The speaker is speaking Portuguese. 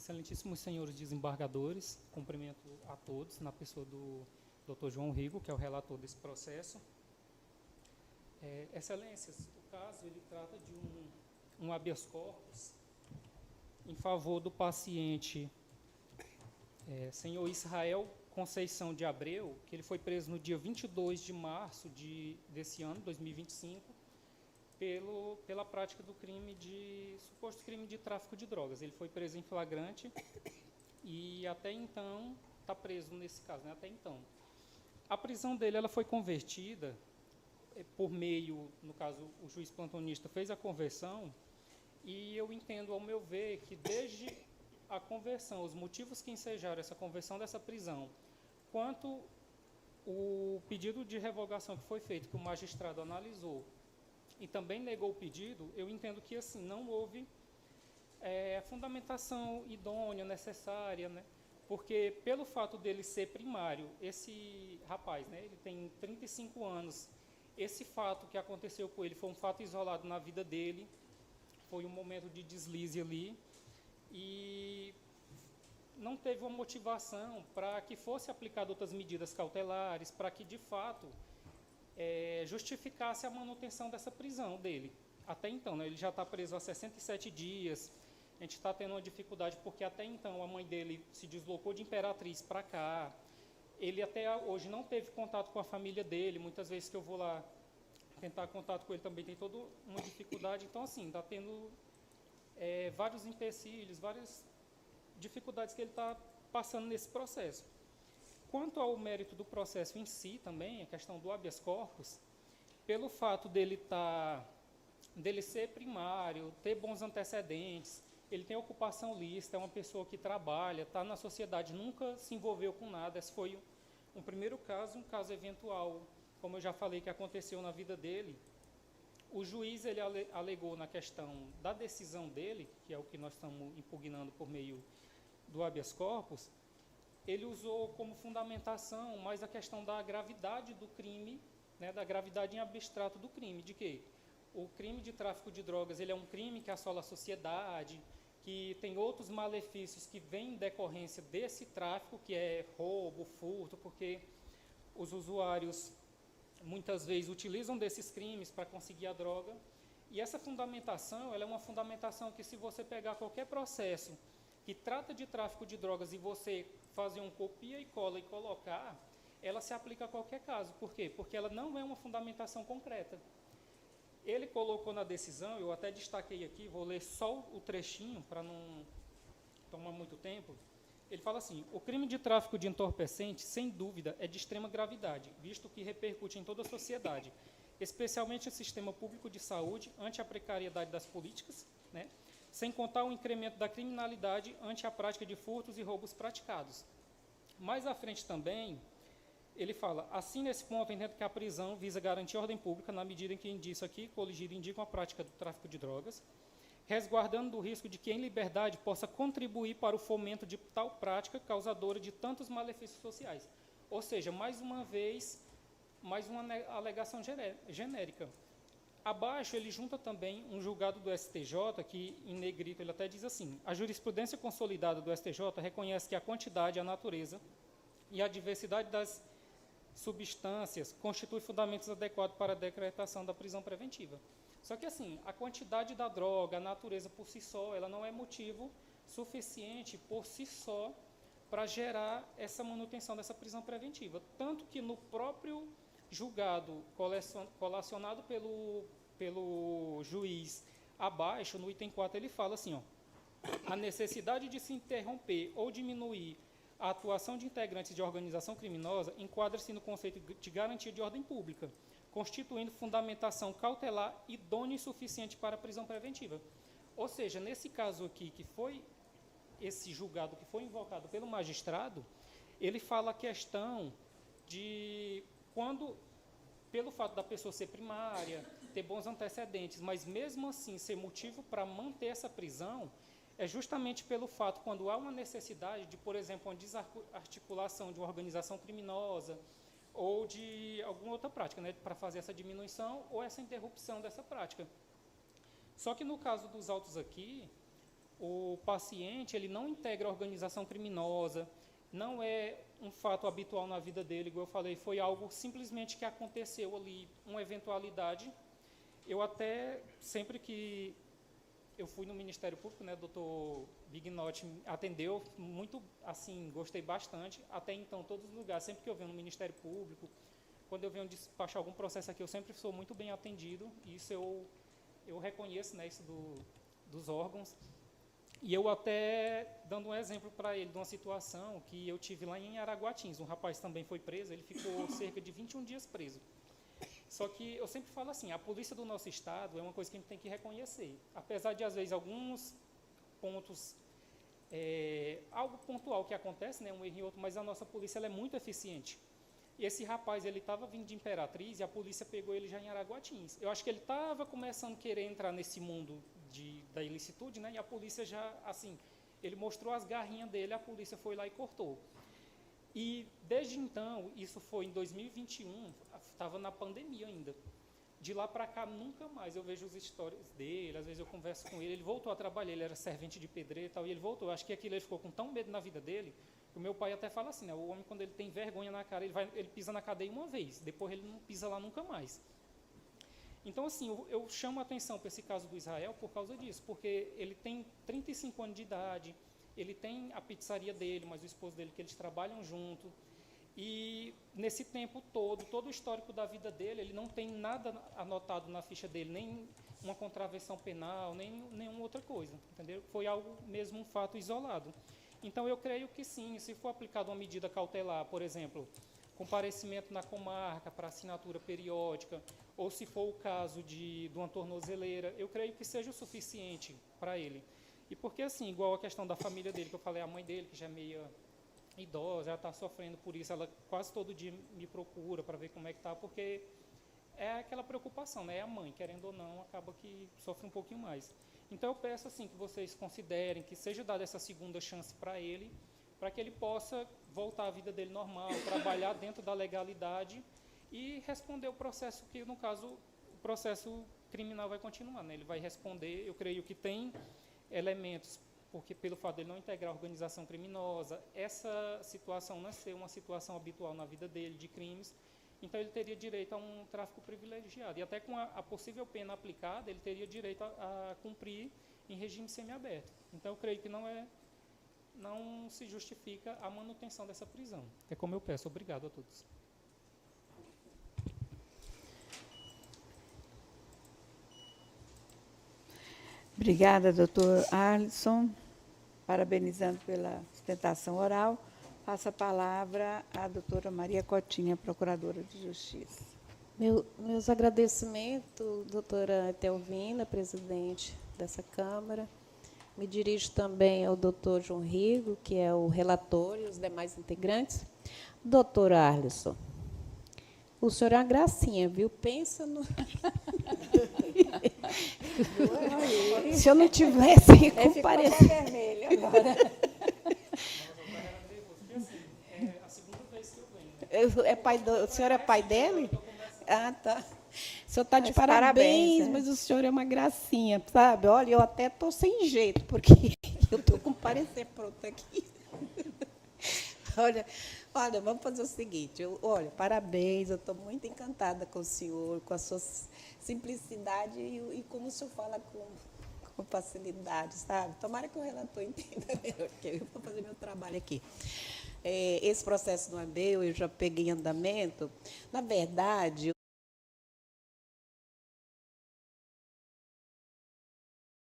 Excelentíssimos senhores desembargadores, cumprimento a todos, na pessoa do Dr. João Rigo, que é o relator desse processo. Excelências, o caso ele trata de um habeas corpus em favor do paciente senhor Israel Conceição de Abreu, que ele foi preso no dia 22 de março desse ano, 2025, pela prática do suposto crime de tráfico de drogas. Ele foi preso em flagrante e até então está preso nesse caso, né? Até então. A prisão dele ela foi convertida por meio, no caso, o juiz plantonista fez a conversão, e eu entendo, ao meu ver, que desde a conversão, os motivos que ensejaram essa conversão dessa prisão, quanto o pedido de revogação que foi feito, que o magistrado analisou, e também negou o pedido, eu entendo que assim não houve fundamentação idônea, necessária, né? Porque pelo fato dele ser primário, esse rapaz, né, ele tem 35 anos, esse fato que aconteceu com ele foi um fato isolado na vida dele, foi um momento de deslize ali, e não teve uma motivação para que fosse aplicada outras medidas cautelares, para que de fato justificasse a manutenção dessa prisão dele. Até então, né, ele já está preso há 67 dias, a gente está tendo uma dificuldade porque até então a mãe dele se deslocou de Imperatriz para cá, ele até hoje não teve contato com a família dele, muitas vezes que eu vou lá tentar contato com ele também tem toda uma dificuldade, então assim, está tendo vários empecilhos, várias dificuldades que ele está passando nesse processo. Quanto ao mérito do processo em si também, a questão do habeas corpus, pelo fato dele ser primário, ter bons antecedentes, ele tem ocupação lícita, é uma pessoa que trabalha, está na sociedade, nunca se envolveu com nada, esse foi um primeiro caso, um caso eventual, como eu já falei, que aconteceu na vida dele. O juiz ele alegou na questão da decisão dele, que é o que nós estamos impugnando por meio do habeas corpus, ele usou como fundamentação mais a questão da gravidade do crime, né, da gravidade em abstrato do crime, de que o crime de tráfico de drogas ele é um crime que assola a sociedade, que tem outros malefícios que vêm em decorrência desse tráfico, que é roubo, furto, porque os usuários muitas vezes utilizam desses crimes para conseguir a droga, e essa fundamentação ela é uma fundamentação que, se você pegar qualquer processo que trata de tráfico de drogas e você fazer um copia e cola e colocar, ela se aplica a qualquer caso. Por quê? Porque ela não é uma fundamentação concreta. Ele colocou na decisão, eu até destaquei aqui, vou ler só o trechinho para não tomar muito tempo. Ele fala assim: o crime de tráfico de entorpecentes, sem dúvida, é de extrema gravidade, visto que repercute em toda a sociedade, especialmente o sistema público de saúde, ante a precariedade das políticas, né? Sem contar o incremento da criminalidade ante a prática de furtos e roubos praticados. Mais à frente também, ele fala: assim, nesse ponto, entendo que a prisão visa garantir a ordem pública na medida em que indício aqui coligido indicam a prática do tráfico de drogas, resguardando do risco de que, em liberdade, possa contribuir para o fomento de tal prática causadora de tantos malefícios sociais. Ou seja, mais uma vez, mais uma alegação genérica. Abaixo, ele junta também um julgado do STJ, que, em negrito, ele até diz assim: a jurisprudência consolidada do STJ reconhece que a quantidade, a natureza e a diversidade das substâncias constitui fundamentos adequados para a decretação da prisão preventiva. Só que, assim, a quantidade da droga, a natureza por si só, ela não é motivo suficiente por si só para gerar essa manutenção dessa prisão preventiva. Tanto que no próprio julgado colacionado pelo juiz abaixo, no item 4, ele fala assim: a necessidade de se interromper ou diminuir a atuação de integrantes de organização criminosa enquadra-se no conceito de garantia de ordem pública, constituindo fundamentação cautelar idônea e suficiente para a prisão preventiva. Ou seja, nesse caso aqui, que foi esse julgado que foi invocado pelo magistrado, ele fala a questão de quando, pelo fato da pessoa ser primária, ter bons antecedentes, mas mesmo assim ser motivo para manter essa prisão, é justamente pelo fato, quando há uma necessidade de, por exemplo, uma desarticulação de uma organização criminosa ou de alguma outra prática, né, para fazer essa diminuição ou essa interrupção dessa prática. Só que no caso dos autos aqui, o paciente ele não integra a organização criminosa, não é um fato habitual na vida dele, igual eu falei, foi algo simplesmente que aconteceu ali, uma eventualidade. Eu até, sempre que eu fui no Ministério Público, né, doutor Bignotti me atendeu muito, assim, gostei bastante. Até então, todos os lugares, sempre que eu venho no Ministério Público, quando eu venho despachar algum processo aqui, eu sempre sou muito bem atendido. Isso eu reconheço, né, isso dos órgãos. E eu até, dando um exemplo para ele de uma situação que eu tive lá em Araguatins, um rapaz também foi preso, ele ficou cerca de 21 dias preso. Só que eu sempre falo assim, a polícia do nosso estado é uma coisa que a gente tem que reconhecer. Apesar de, às vezes, alguns pontos, algo pontual que acontece, né, um erro e outro, mas a nossa polícia ela é muito eficiente. E esse rapaz, ele estava vindo de Imperatriz e a polícia pegou ele já em Araguatins. Eu acho que ele estava começando a querer entrar nesse mundo da ilicitude, né, e a polícia já, assim, ele mostrou as garrinhas dele, a polícia foi lá e cortou. E, desde então, isso foi em 2021, estava na pandemia ainda. De lá para cá, nunca mais eu vejo as histórias dele, às vezes eu converso com ele, ele voltou a trabalhar, ele era servente de pedreiro e tal, e ele voltou. Acho que aquilo ele ficou com tão medo na vida dele, que o meu pai até fala assim, né, o homem, quando ele tem vergonha na cara, ele pisa na cadeia uma vez, depois ele não pisa lá nunca mais. Então, assim, eu chamo a atenção para esse caso do Israel por causa disso, porque ele tem 35 anos de idade, ele tem a pizzaria dele, mas o esposo dele, que eles trabalham junto, e nesse tempo todo o histórico da vida dele, ele não tem nada anotado na ficha dele, nem uma contravenção penal, nem nenhuma outra coisa, entendeu? Foi algo mesmo, um fato isolado. Então, eu creio que sim, se for aplicada uma medida cautelar, por exemplo, comparecimento na comarca para assinatura periódica, ou se for o caso de uma tornozeleira, eu creio que seja o suficiente para ele. E porque, assim, igual a questão da família dele, que eu falei, a mãe dele, que já é meio idosa, já está sofrendo por isso, ela quase todo dia me procura para ver como é que está, porque é aquela preocupação, né? É a mãe, querendo ou não, acaba que sofre um pouquinho mais. Então, eu peço, assim, que vocês considerem que seja dada essa segunda chance para ele, para que ele possa voltar à vida dele normal, trabalhar dentro da legalidade e responder o processo que, no caso, o processo criminal vai continuar, né? Ele vai responder, eu creio que tem elementos, porque pelo fato de ele não integrar a organização criminosa, essa situação não ser uma situação habitual na vida dele, de crimes, então ele teria direito a um tráfico privilegiado. E até com a possível pena aplicada, ele teria direito a cumprir em regime semiaberto. Então, eu creio que não se justifica a manutenção dessa prisão. É como eu peço. Obrigado a todos. Obrigada, doutor Arlisson, parabenizando pela sustentação oral. Passo a palavra à doutora Maria Cotinha, procuradora de Justiça. Meus agradecimentos, doutora Etelvina, presidente dessa Câmara. Me dirijo também ao doutor João Rigo, que é o relator, e os demais integrantes. Doutor Arlisson, o senhor é uma gracinha, viu? Pensa no... Se eu não tivesse comparecido... vermelho agora. É a segunda vez que eu venho. O senhor é pai dele? Ah, tá. O senhor está de Parabéns, parabéns, mas o senhor é uma gracinha, sabe? Olha, eu até estou sem jeito, porque eu estou com o parecer pronto aqui. Olha, vamos fazer o seguinte. Olha, parabéns, eu estou muito encantada com o senhor, com a sua simplicidade e como o senhor fala com facilidade, sabe? Tomara que o relator entenda melhor, porque eu vou fazer meu trabalho aqui. Esse processo do ABEU, eu já peguei em andamento. Na verdade,